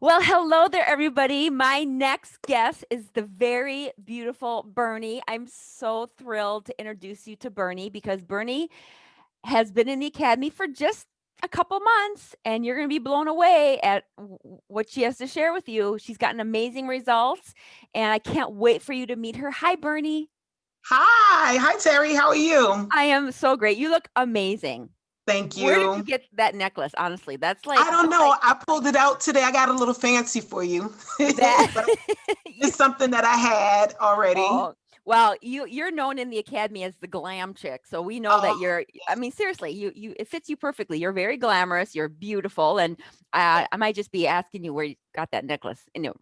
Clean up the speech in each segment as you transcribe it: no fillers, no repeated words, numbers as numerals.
Well, hello there, everybody. My next guest is the very beautiful Bernie. I'm so thrilled to introduce you to Bernie because Bernie has been in the academy for just a couple months, and you're going to be blown away at what she has to share with you. She's gotten amazing results, and I can't wait for you to meet her. Hi, Bernie. Hi, Terry. How are you? I am so great. You look amazing. Thank Where did you you. get that necklace? Honestly, that's I like don't know. I pulled it out today. I got a little fancy for you, that. but you it's something that I had already. Oh, well, you're known in the academy as the glam chick. So we know that Oh, you're I mean, seriously, you it fits you perfectly. You're very glamorous, you're beautiful, and I might just be asking you where you got that necklace,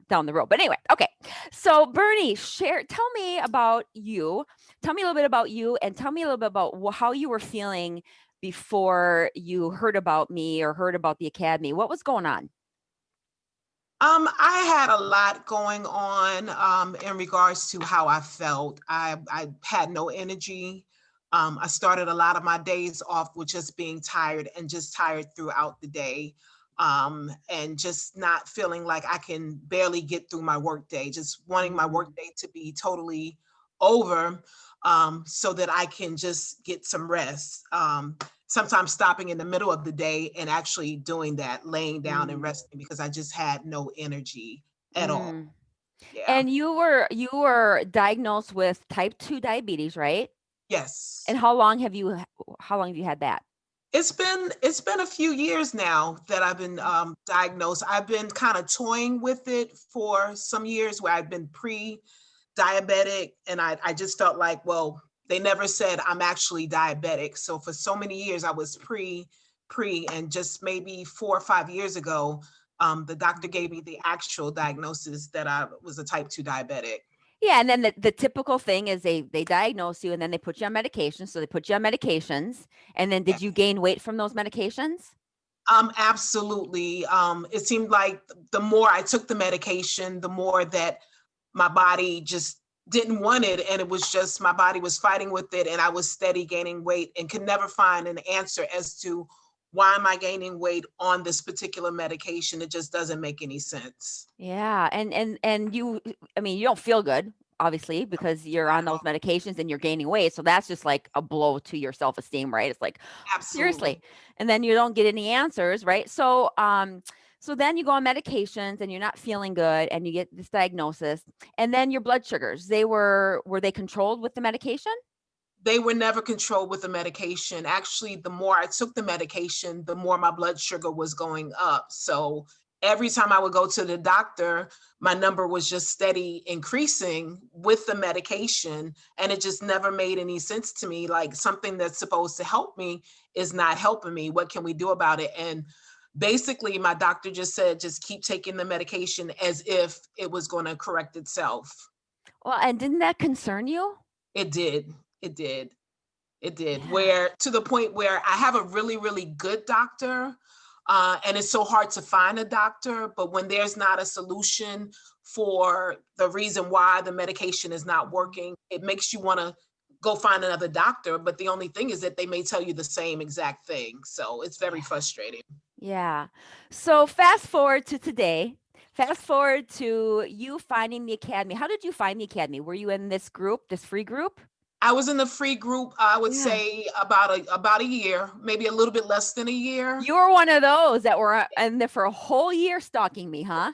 down the road. But anyway, okay. So Bernie, tell me about you. Tell me a little bit about you and tell me a little bit about how you were feeling before you heard about me or heard about the academy. What was going on? I had a lot going on in regards to how I felt. I had no energy. I started a lot of my days off with just being tired and just tired throughout the day. And just not feeling like I can barely get through my workday, just wanting my Mm, workday to be totally over, so that I can just get some rest. Sometimes stopping in the middle of the day and actually doing that, laying down and mm, resting because I just had no energy at all. mm. Yeah. And you were diagnosed with type 2 diabetes, right? Yes. And how long have you had that? It's been a few years now that I've been Mm. diagnosed. I've been kind of toying with it for some years where I've been pre-diabetic, and I just felt like, well, they never said I'm actually diabetic. So for so many years I was pre, and just maybe 4 or 5 years ago, the doctor gave me the actual diagnosis that I was a type 2 diabetic. Yeah, and then the typical thing is they diagnose you and then they put you on medications. So they put you on medications, and then Yeah. did you gain weight from those medications? Absolutely. It seemed like the more I took the medication, the more that my body just didn't want it. And it was just my body was fighting with it. And I was steady gaining weight and could never find an answer as to why am I gaining weight on this particular medication. It just doesn't make any sense Yeah, and I mean, you don't feel good, obviously, because you're at on those all. medications and you're gaining weight. So that's just like a blow to your self-esteem, right? It's like, seriously. Absolutely. And then you don't get any answers, right? So then you go on medications and you're not feeling good and you get this diagnosis. And then your blood sugars, were they controlled with the medication? They were never controlled with the medication. Actually, the more I took the medication, the more my blood sugar was going up. So every time I would go to the doctor, my number was just steady increasing with the medication. And it just never made any sense to me. Like, something that's supposed to help me is not helping me. What can we do about it? And basically, my doctor just said, just keep taking the medication as if it was going to correct itself. Well, and didn't that concern you? It did. It did. It did, Yeah. where to the point where I have a really, really good doctor, and it's so hard to find a doctor. But when there's not a solution for the reason why the medication is not working, it makes you want to go find another doctor. But the only thing is that they may tell you the same exact thing. So it's very Yeah. frustrating. Yeah. So fast forward to today. Fast forward to you finding the academy. How did you find the academy? Were you in this group, this free group? I was in the free group, I would Yeah. say about a year, maybe a little bit less than a year. You were one of those that were in there for a whole year stalking me, huh?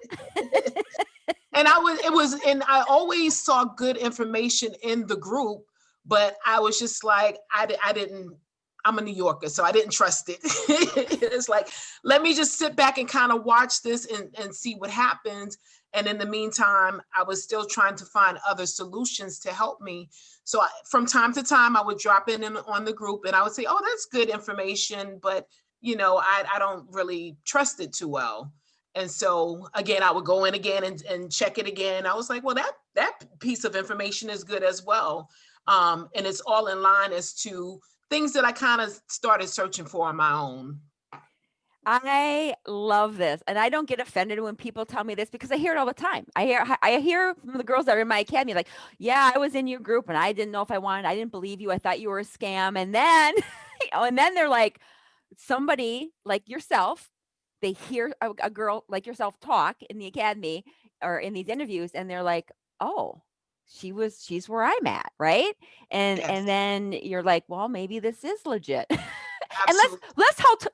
And and I always saw good information in the group, but I was just like, I didn't, I'm a New Yorker, so I didn't trust it. It's like, let me just sit back and kind of watch this and see what happens. And in the meantime, I was still trying to find other solutions to help me. So from time to time, I would drop in on the group and I would say, oh, that's good information, but I don't really trust it too well. And so again, I would go in again and check it again. I was like, well, that piece of information is good as well. And it's all in line as to things that I kind of started searching for on my own. I love this, and I don't get offended when people tell me this because I hear it all the time. I hear from the girls that are in my academy, like, "Yeah, I was in your group, and I didn't know if I wanted. I didn't believe you. I thought you were a scam." And then, and then they're like, somebody like yourself they hear a girl like yourself talk in the academy or in these interviews, and they're like, "Oh, she's where I'm at," right? And Yes, then you're like, "Well, maybe this is legit." And absolutely.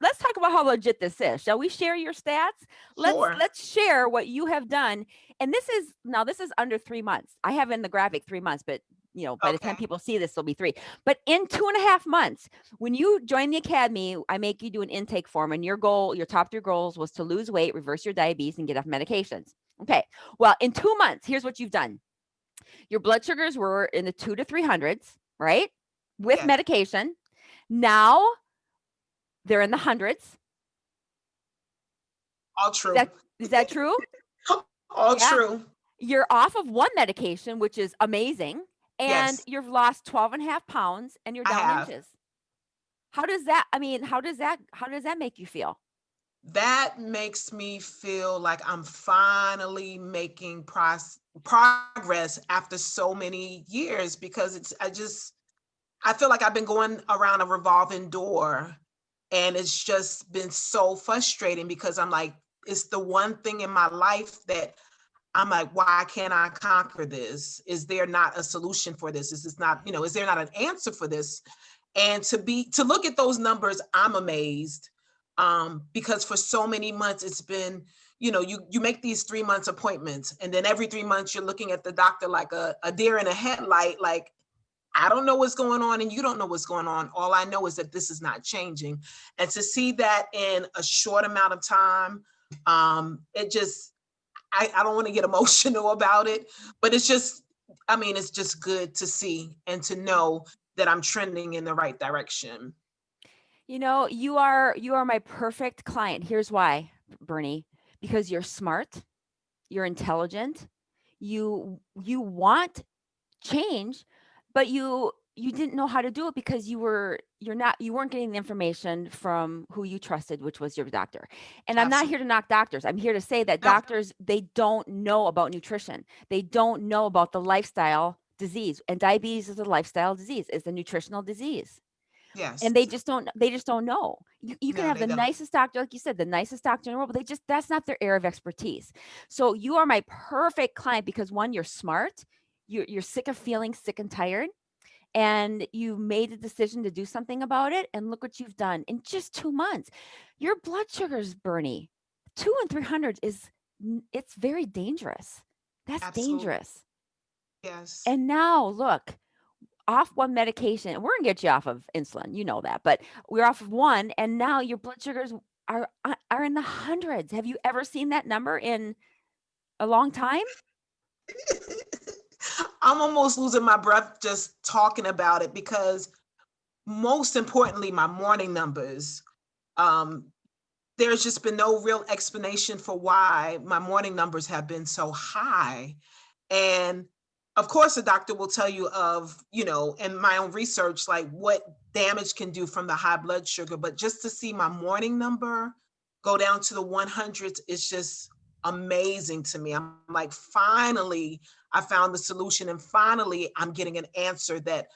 let's talk about how legit this is. Shall we share your stats? Sure. Let's share what you have done. And this is under 3 months. I have in the graphic 3 months, but by the time Okay. people see this, it'll be 3. But in 2.5 months, when you join the academy, I make you do an intake form, and your top 3 goals was to lose weight, reverse your diabetes, and get off medications. Okay. Well, in 2 months, here's what you've done. Your blood sugars were in the 2 to 300s, right? With Yes. medication. Now they're in the hundreds. All Is true. that true? All Yeah. true. You're off of one medication, which is amazing, and Yes, you've lost 12.5 pounds, and you're I down have. inches. How does that I mean, how does that make you feel? That makes me feel like I'm finally making progress after so many years, because I feel like I've been going around a revolving door, and it's just been so frustrating because I'm like, it's the one thing in my life that I'm like, why can't I conquer this? Is there not a solution for this? Is this not, is there not an answer for this? And to look at those numbers, I'm amazed. Because for so many months it's been, you make these 3 months appointments, and then every 3 months you're looking at the doctor like a deer in a headlight, like, I don't know what's going on and you don't know what's going on. All I know is that this is not changing. And to see that in a short amount of time, it just, I don't want to get emotional about it, but it's just good to see and to know that I'm trending in the right direction. You are my perfect client. Here's why, Bernie. Because you're smart, you're intelligent, you want change, but you didn't know how to do it because you weren't getting the information from who you trusted, which was your doctor. And I'm not here Absolutely. to knock doctors. I'm here to say that No. doctors, they don't know about nutrition. They don't know about the lifestyle disease. And diabetes is a lifestyle disease, it's a nutritional disease. And Yes. they just don't know. You can No, have they the don't. nicest doctor, like you said, the nicest doctor in the world, but that's not their area of expertise. So you are my perfect client because, one, you're smart, you're sick of feeling sick and tired, and you made a decision to do something about it. And look what you've done in just 2 months. Your blood sugars, Bernie, 2 and 300 it's very dangerous. That's Absolutely. dangerous. Yes. And now look, off one medication, and we're gonna get you off of insulin, you know that, but we're off of one, and now your blood sugars are in the hundreds. Have you ever seen that number in a long time? I'm almost losing my breath just talking about it, because most importantly, my morning numbers. Um, there's just been no real explanation for why my morning numbers have been so high. And of course, the doctor will tell you in my own research, like what damage can do from the high blood sugar. But just to see my morning number go down to the 100s is just amazing to me. I'm like, finally, I found the solution. And finally, I'm getting an answer that,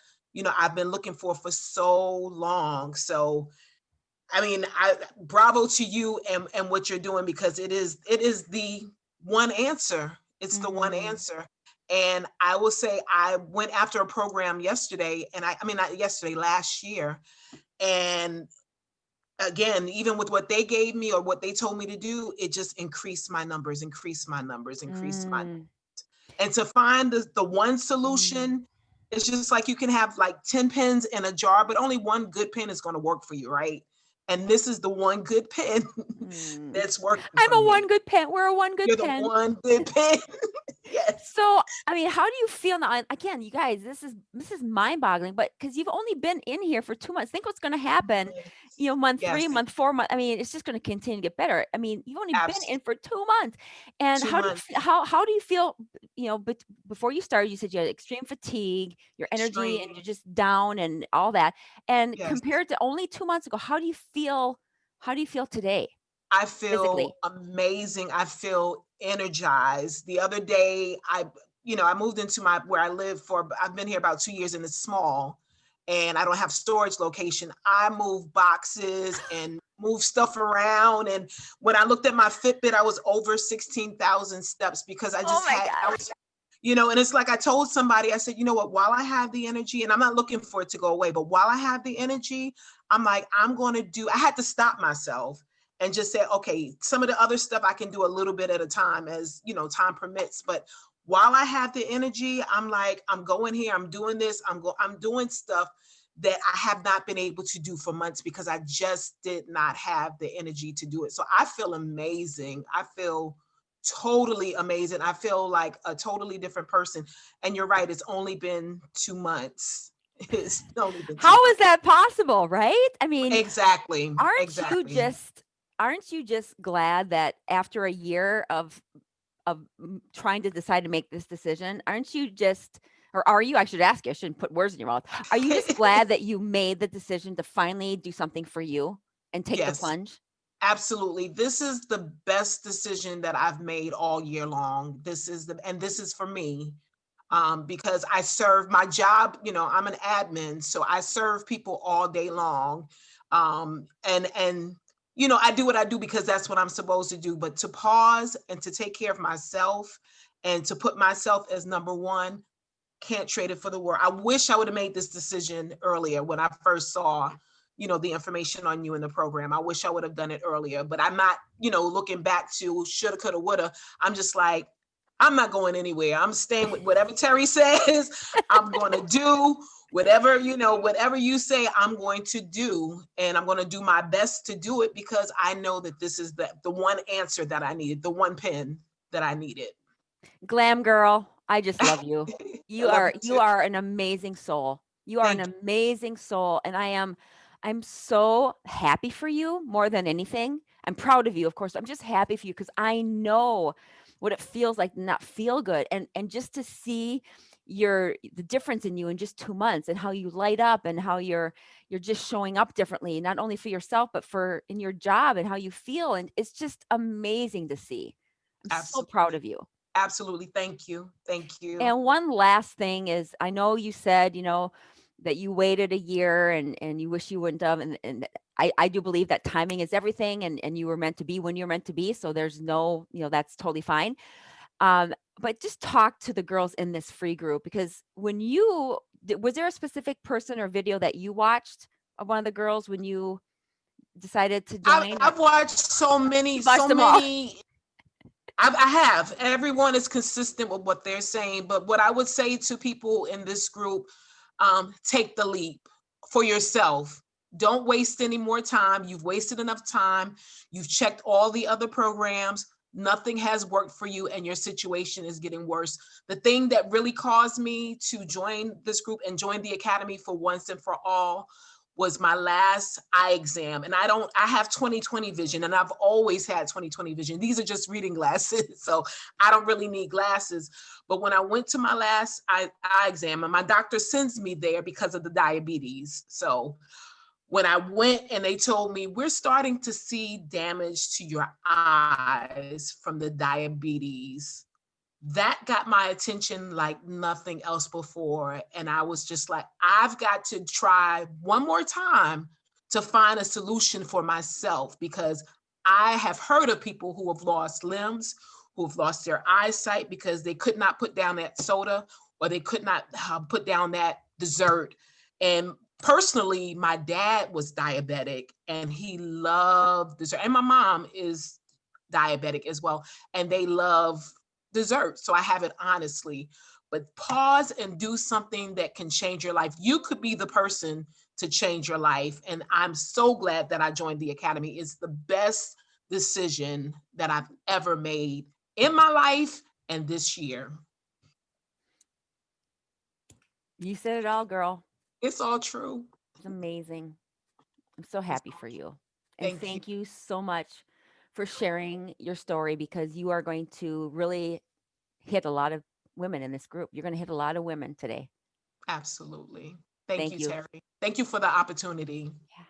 I've been looking for so long. So, I bravo to you and what you're doing, because it is the one answer. It's the one Mhm. answer. And I will say, I went after a program yesterday, and not yesterday, last year. And again, even with what they gave me or what they told me to do, it just increased my numbers, increased my numbers, increased my. Mm. And to find the one Mm. solution, it's just like you can have like 10 pens in a jar, but only one good pen is going to work for you, right? And this is the one good pen Mm. that's working I'm for a me. one good pen. We're a one good You're the pen. one good pen. Yes. So, I mean, how do you feel now? And again, you guys, this is mind-boggling, but because you've only been in here for 2 months, think what's going to happen. Yes. Month Yes. 3, month 4, month. I mean, it's just going to continue to get better. I mean, you've only been in Absolutely. for 2 months, and 2 months. how do you feel? But before you started, you said you had extreme fatigue, your energy, and Extreme. you're just down and all that. And Yes. compared to only 2 months ago, how do you feel? How do you feel today, I feel physically? amazing. I feel energized. The other day, I moved into where I live I've been here about 2 years, and it's small, and I don't have storage location. I move boxes and move stuff around. And when I looked at my Fitbit, I was over 16,000 steps because Oh my I gosh. was, and it's like I told somebody, I said, you know what, while I have the energy, and I'm not looking for it to go away, but while I have the energy, I'm like, I had to stop myself and just say, okay, some of the other stuff I can do a little bit at a time as, time permits. But while I have the energy, I'm like, I'm going here, I'm doing this, I'm doing stuff that I have not been able to do for months because I just did not have the energy to do it. So I feel amazing. I feel totally amazing. I feel like a totally different person. And you're right, it's only been 2 months. It's only been two How is months. that possible, right? I mean, Exactly. aren't you Exactly. just aren't you just glad that after a year of trying to decide to make this decision, aren't you just or are you I should ask you, I shouldn't put words in your mouth. Are you just glad that you made the decision to finally do something for you and take the Yes. plunge? Absolutely. This is the best decision that I've made all year long. And this is for me. Because I serve my job, I'm an admin, so I serve people all day long. And I do what I do because that's what I'm supposed to do. But to pause and to take care of myself and to put myself as number one, can't trade it for the world. I wish I would have made this decision earlier when I first saw, the information on you in the program. I wish I would have done it earlier, but I'm not, looking back to shoulda, coulda, woulda. I'm just like, I'm not going anywhere. I'm staying with whatever Terry says. I'm going to do whatever you say, I'm going to do. And I'm going to do my best to do it because I know that this is the one answer that I needed, the one pin that I needed. Glam girl, I just love you. I love you You too. are an amazing soul. You are an Thank amazing soul, and I'm so happy for you more than anything. I'm proud of you, of course. I'm just happy for you because I know what it feels like to not feel good, and just to see the difference in you in just 2 months and how you light up and how you're just showing up differently, not only for yourself, but for in your job and how you feel, and it's just amazing to see. I'm so proud Absolutely. of you. Absolutely. Thank you. Thank you. And one last thing is, I know you said, that you waited a year and you wish you wouldn't have, and I do believe that timing is everything, and you were meant to be when you're meant to be. So there's no, that's totally fine. But just talk to the girls in this free group because was there a specific person or video that you watched of one of the girls when you decided to join, or I've watched so many, you watched them all? I have. Everyone is consistent with what they're saying. But what I would say to people in this group, take the leap for yourself. Don't waste any more time. You've wasted enough time. You've checked all the other programs. Nothing has worked for you, and your situation is getting worse. The thing that really caused me to join this group and join the academy for once and for all was my last eye exam. And I have 20/20 vision, and I've always had 20/20 vision. These are just reading glasses. So I don't really need glasses. But when I went to my last eye exam, and my doctor sends me there because of the diabetes. So when I went and they told me, we're starting to see damage to your eyes from the diabetes, that got my attention like nothing else before. And I was just like, I've got to try one more time to find a solution for myself because I have heard of people who have lost limbs, who have lost their eyesight because they could not put down that soda or they could not put down that dessert. And personally, my dad was diabetic and he loved dessert. And my mom is diabetic as well. And they love dessert. So I have it honestly. But pause and do something that can change your life. You could be the person to change your life. And I'm so glad that I joined the academy. It's the best decision that I've ever made in my life and this year. You said it all, girl. It's all true. It's amazing. I'm so It's happy all for true. you. And Thank you. thank you so much for sharing your story because you are going to really hit a lot of women in this group. You're going to hit a lot of women today. Absolutely. Thank Thank you, you. Terry. Thank you for the opportunity. Yeah.